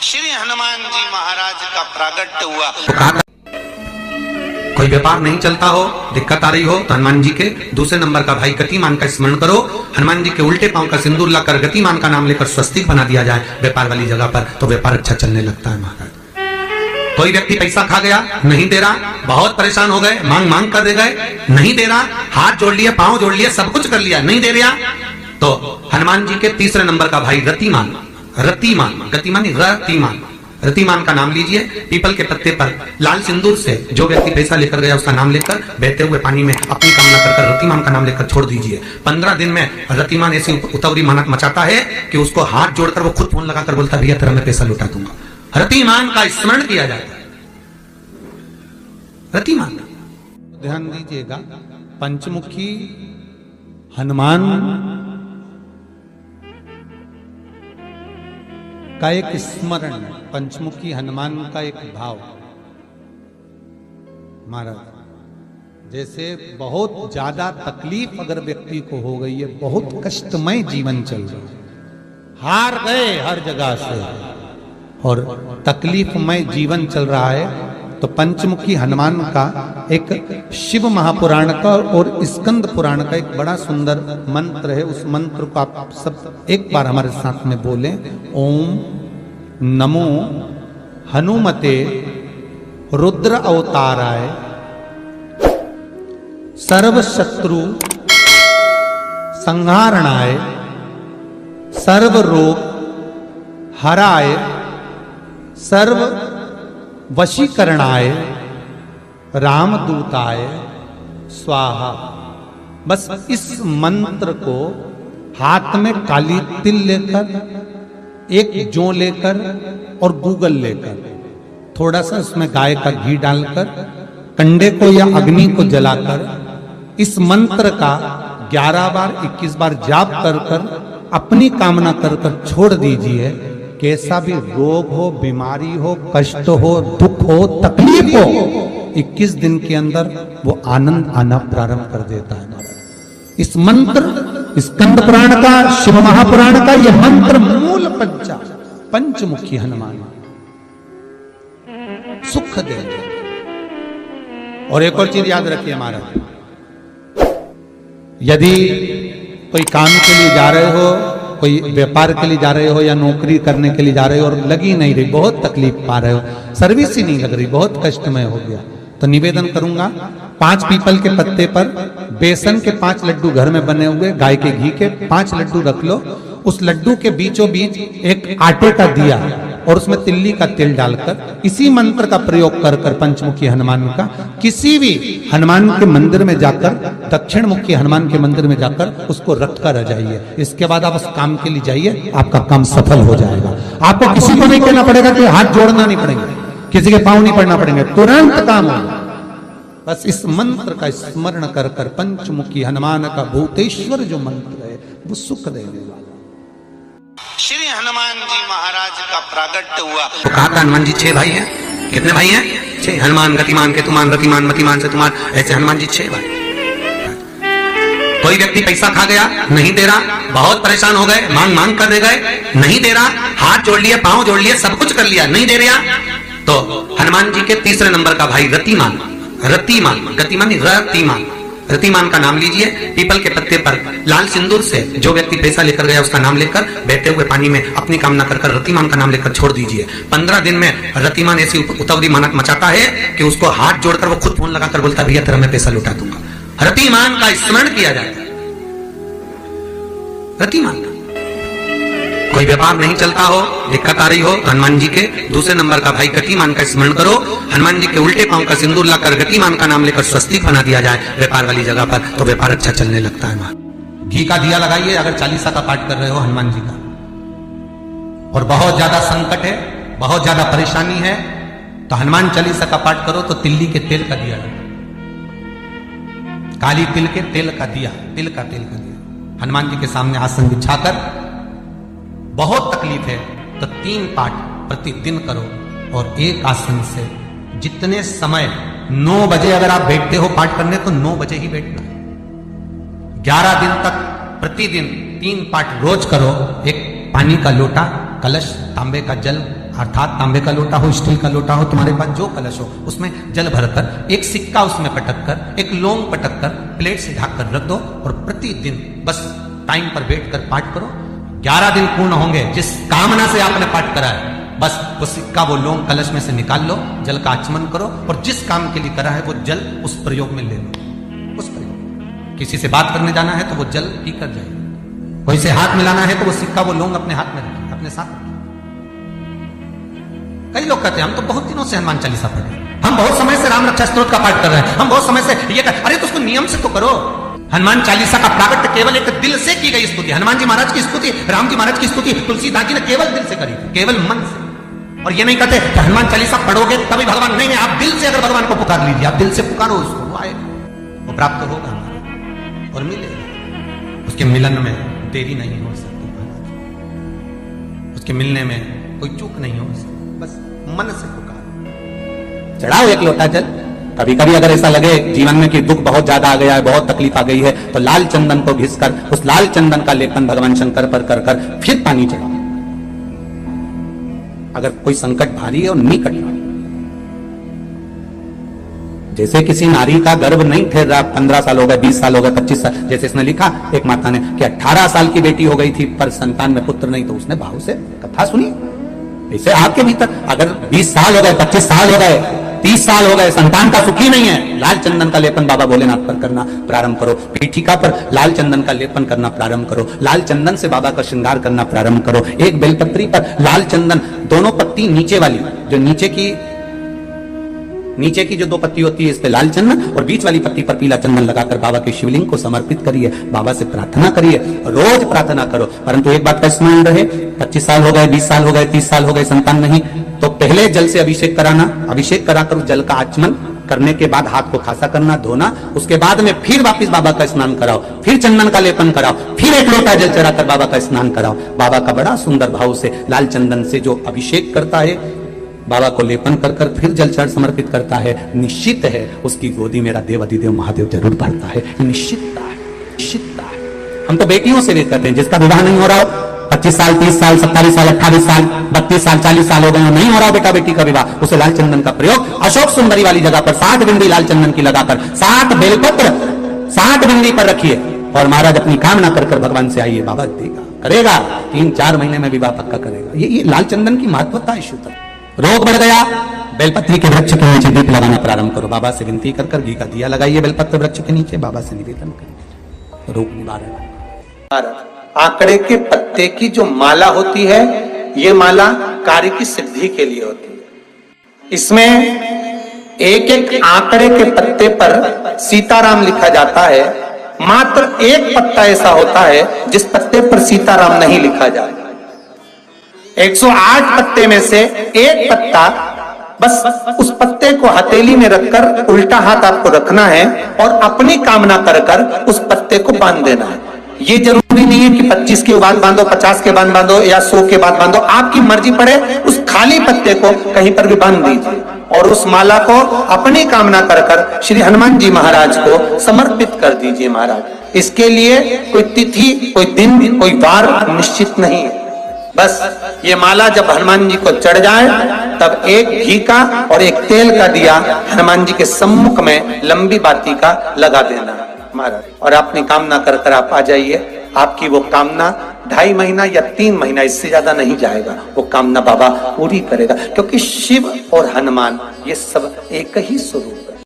श्री हनुमान जी महाराज का प्रागट्य हुआ। कोई व्यापार नहीं चलता हो, दिक्कत आ रही हो तो हनुमान जी के दूसरे नंबर का भाई गतिमान का स्मरण करो। हनुमान जी के उल्टे पांव का सिंदूर लाकर गतिमान का नाम लेकर स्वस्तिक बना दिया जाए व्यापार वाली जगह पर, तो व्यापार अच्छा चलने लगता है महाराज। कोई व्यक्ति पैसा खा गया, नहीं दे रहा, बहुत परेशान हो गए, मांग मांग कर दे गए, नहीं दे रहा, हाथ जोड़ लिए, पांव जोड़ लिए, सब कुछ कर लिया, नहीं दे रहा, तो हनुमान जी के तीसरे नंबर का भाई रतिमान, रतिमान, गतिमान रतिमान, रतिमान का नाम लीजिए। पीपल के पत्ते पर लाल सिंदूर से जो व्यक्ति पैसा लेकर गया उसका नाम लेकर बहते हुए पानी में अपनी कामना कर रतिमान का नाम लेकर छोड़ दीजिए। 15 दिन में रतिमान ऐसी उतावली मचाता है कि उसको हाथ जोड़कर वो खुद फोन लगाकर बोलता भैया तेरा मैं पैसा लुटा दूंगा। रतिमान का स्मरण किया जाता है। रतिमान, ध्यान दीजिएगा, पंचमुखी हनुमान का एक स्मरण, पंचमुखी हनुमान का एक भाव। महाराज जैसे बहुत ज्यादा तकलीफ अगर व्यक्ति को हो गई है, बहुत कष्टमय जीवन चल रहा है, हार गए हर जगह से और तकलीफमय जीवन चल रहा है, तो पंचमुखी हनुमान का एक शिव महापुराण का और स्कंद पुराण का एक बड़ा सुंदर मंत्र है। उस मंत्र को आप सब एक बार हमारे साथ में बोलें। ओम नमो हनुमते रुद्र अवताराय सर्व शत्रु संहारणाय सर्व रोग हराय सर्व वशीकरणाय रामदूताय स्वाहा। बस इस मंत्र को हाथ में काली तिल लेकर, एक जौ लेकर और गूगल लेकर, थोड़ा सा उसमें गाय का घी डालकर, कंडे को या अग्नि को जलाकर इस मंत्र का 11 बार 21 बार जाप कर कर अपनी कामना कर कर छोड़ दीजिए। कैसा भी रोग हो, बीमारी हो, कष्ट हो, दुख हो, तकलीफ हो, 21 दिन के अंदर वो आनंद आना प्रारंभ कर देता है। इस मंत्र, स्कंद पुराण का, शिव महापुराण का यह मंत्र मूल पंचमुखी हनुमान सुख दे। और एक और चीज याद रखिए महाराज, यदि कोई काम के लिए जा रहे हो, कोई व्यापार के लिए जा रहे हो या नौकरी करने के लिए जा रहे हो और लगी नहीं रही, बहुत तकलीफ पा रहे हो, सर्विस ही नहीं लग रही, बहुत कष्टमय हो गया, तो निवेदन करूंगा 5 पीपल के पत्ते पर बेसन के 5 लड्डू घर में बने हुए, गाय के घी के 5 लड्डू रख लो। उस लड्डू के बीचों बीच एक आटे का दिया और उसमें तिल्ली का तेल डालकर इसी मंत्र का प्रयोग कर कर पंचमुखी हनुमान का किसी भी हनुमान के मंदिर में जाकर, दक्षिण मुखी हनुमान के मंदिर में जाकर उसको रख कर आ जाइए। इसके बाद आप उस काम के लिए जाइए, आपका काम सफल हो जाएगा। आपको किसी को नहीं कहना पड़ेगा कि हाथ जोड़ना नहीं पड़ेगा, किसी के पांव नहीं पड़ना पड़ेंगे, तुरंत काम होगा। बस इस मंत्र का स्मरण कर कर पंचमुखी हनुमान का भूतेश्वर जो मंत्र है वो सुख देने वाला। श्री हनुमान जी महाराज का प्रागट्य हुआ। तो कहा था हनुमान जी 6 भाई हैं। कितने भाई हैं? 6। हनुमान, गतिमान, केतुमान, रतिमान, मतिमान, सेतुमान, ऐसे हनुमान जी 6 भाई। कोई व्यक्ति पैसा खा गया, नहीं दे रहा, बहुत परेशान हो गए, मांग मांग कर दे गए, नहीं दे रहा, हाथ जोड़ लिए, पांव जोड़ लिए, सब कुछ कर लिया, नहीं दे रहा, तो हनुमान जी के तीसरे नंबर का भाई रतिमान, रतिमान, गतिमान रतिमान, रतिमान का नाम लीजिए। पीपल के पत्ते पर लाल सिंदूर से जो व्यक्ति पैसा लेकर गया उसका नाम लेकर बहते हुए पानी में अपनी कामना कर कर रतिमान का नाम लेकर छोड़ दीजिए। 15 दिन में रतिमान ऐसी उतावली मचाता है कि उसको हाथ जोड़कर वो खुद फोन लगाकर बोलता भैया तेरा मैं पैसा लुटा दूंगा। रतिमान का स्मरण किया जाता है। रतिमान, कोई व्यापार नहीं चलता हो, दिक्कत आ रही हो तो हनुमान जी के दूसरे नंबर का भाई गतिमान का स्मरण करो। हनुमान जी के उल्टे पांव का सिंदूर लाकर गतिमान का नाम लेकर स्वस्तिक बना दिया जाए व्यापार वाली जगह पर, तो व्यापार अच्छा चलने लगता है। घी का दिया लगाइए अगर 40 का पाठ कर रहे हो हनुमान जी का, और बहुत ज्यादा संकट है, बहुत ज्यादा परेशानी है, तो हनुमान 40 का पाठ करो तो तिल्ली के तेल का दिया, काली तिल के तेल का दिया, तिल का तेल का दिया हनुमान जी के सामने आसन बिछाकर, बहुत तकलीफ है तो 3 पाठ प्रतिदिन करो। और एक आसन से जितने समय 9 बजे अगर आप बैठते हो पाठ करने तो 9 बजे ही बैठना है। 11 दिन तक प्रतिदिन 3 पाठ रोज करो। एक पानी का लोटा, कलश, तांबे का जल अर्थात तांबे का लोटा हो, स्टील का लोटा हो, तुम्हारे पास जो कलश हो, उसमें जल भरकर एक सिक्का उसमें पटक कर, एक लौंग पटक कर प्लेट से ढक कर रख दो और प्रतिदिन बस टाइम पर बैठ कर पाठ करो। 11 दिन पूर्ण होंगे, जिस कामना से आपने पाठ करा है बस वो सिक्का वो लौंग कलश में से निकाल लो, जल का आचमन करो और जिस काम के लिए करा है वो जल उस प्रयोग में ले लो। उस प्रयोग, किसी से बात करने जाना है तो वो जल पी कर जाए, कोई से हाथ मिलाना है तो वो सिक्का वो लौंग अपने हाथ में रखिए, अपने साथ रखिए। कई लोग कहते हैं हम तो बहुत दिनों से हनुमान चालीसा पढ़ रहे हैं, हम बहुत समय से राम रक्षा स्तोत्र का पाठ कर रहे हैं, हम बहुत समय से ये कर, अरे तो उसको नियम से तो करो। हनुमान चालीसा का प्रागट्य केवल एक दिल से की गई स्तुति, हनुमान जी महाराज की स्तुति, राम जी महाराज की स्तुति तुलसीदास जी ने केवल दिल से करी, केवल मन से। और ये नहीं कहते कि हनुमान चालीसा पढ़ोगे तभी भगवान, नहीं नहीं, आप दिल से अगर भगवान को पुकार लीजिए, आप दिल से पुकारो उसको, वो आएगा, वो प्राप्त होगा और मिलेगा। उसके मिलन में देरी नहीं हो सकती महाराज, उसके मिलने में कोई चूक नहीं हो सकती, बस मन से पुकार। चढ़ाओ एक लोटा जल। कभी कभी अगर ऐसा लगे जीवन में कि दुख बहुत ज्यादा आ गया है, बहुत तकलीफ आ गई है, तो लाल चंदन को घिसकर उस लाल चंदन का लेपन भगवान शंकर पर कर कर फिर पानी चढ़ाओ। अगर कोई संकट भारी है और निकट रहा, जैसे किसी नारी का गर्भ नहीं ठहर रहा, 15 साल हो गए, 20 साल हो गए, 25 साल, जैसे इसने लिखा एक माता ने कि 18 साल की बेटी हो गई थी पर संतान में पुत्र नहीं, तो उसने भाव से कथा सुनी। ऐसे आपके भीतर अगर 20 साल हो गए, 25 साल हो गए, 30 साल हो गए, संतान का सुखी नहीं है, लाल चंदन का लेपन बाबा भोलेनाथ पर करना प्रारंभ करो, पीठिका पर लाल चंदन का लेपन करना प्रारंभ करो, लाल चंदन से बाबा का श्रृंगार करना प्रारंभ करो। एक बेलपत्री पर लाल चंदन, दोनों पत्ती नीचे वाली, जो नीचे की जो 2 पत्ती होती है इस पे लाल चंदन और बीच वाली पत्ती पर पीला चंदन लगाकर बाबा के शिवलिंग को समर्पित करिए, बाबा से प्रार्थना करिए, रोज प्रार्थना करो। परंतु एक बात का स्मरण रहे, 25 साल हो गए, 20 साल हो गए, 30 साल हो गए, संतान नहीं, तो पहले जल से अभिषेक कराना, अभिषेक कराकर जल का आचमन करने के बाद हाथ को खासा करना, धोना, उसके बाद में फिर वापस बाबा का स्नान कराओ, फिर चंदन का लेपन कराओ, फिर एक लोटा जल चढ़ाकर बाबा का स्नान कराओ। बाबा का बड़ा सुंदर भाव से लाल चंदन से जो अभिषेक करता है, बाबा को लेपन कर कर फिर जल चढ़ समर्पित करता है, निश्चित है उसकी गोदी मेरा देव अधिदेव महादेव जरूर भरता है। निश्चितता है, निश्चितता है। हम तो बेटियों से भी कहते हैं, जिसका विवाह नहीं हो रहा हो, 25 साल, 30 साल, 27 साल, 28 साल, 32 साल, 40 साल हो गए, नहीं हो रहा बेटा बेटी का विवाह, उसे लाल चंदन का प्रयोग अशोक सुंदरी वाली जगह पर 60 बिंदी लाल चंदन की लगाकर 60 बेलपत्र 60 बिंदी पर रखिए और महाराज अपनी कामना कर कर भगवान से आइए, बाबा देगा, करेगा, 3-4 महीने में विवाह पक्का करेगा। ये लाल चंदन की महत्वता है। शुद्ध रोग बढ़ गया, बेलपत्री के वृक्ष के नीचे दीप लगाना प्रारंभ करो, बाबा से विनती कर कर घी का दिया लगाइए बेलपत्र वृक्ष के नीचे, बाबा से निवेदन करिए, रोग निवारण। आंकड़े के पत्ते की जो माला होती है, ये माला कार्य की सिद्धि के लिए होती है। इसमें एक एक आंकड़े के पत्ते पर सीताराम लिखा जाता है, मात्र एक पत्ता ऐसा होता है जिस पत्ते पर सीताराम नहीं लिखा जाता। 108 पत्ते में से एक पत्ता, बस उस पत्ते को हथेली में रखकर उल्टा हाथ आपको रखना है और अपनी कामना कर कर उस पत्ते को बांध देना है। ये जरूरी नहीं है कि 25 के बाद बांधो, 50 के बाद बांधो या 100 के बाद बांधो, आपकी मर्जी पड़े, उस खाली पत्ते को कहीं पर भी बांध दीजिए और उस माला को अपनी कामना कर कर श्री हनुमान जी महाराज को समर्पित कर दीजिए। महाराज, इसके लिए कोई तिथि, कोई दिन, कोई वार निश्चित नहीं है। बस ये माला जब हनुमान जी को चढ़ जाए तब एक घी का और एक तेल का दिया हनुमान जी के सम्मुख में लंबी बाती का लगा देना महाराज, और अपनी कामना कर कर आप आ जाइए। आपकी वो कामना 2.5 महीना या 3 महीना, इससे ज्यादा नहीं जाएगा, वो कामना बाबा पूरी करेगा, क्योंकि शिव और हनुमान ये सब एक ही स्वरूप है।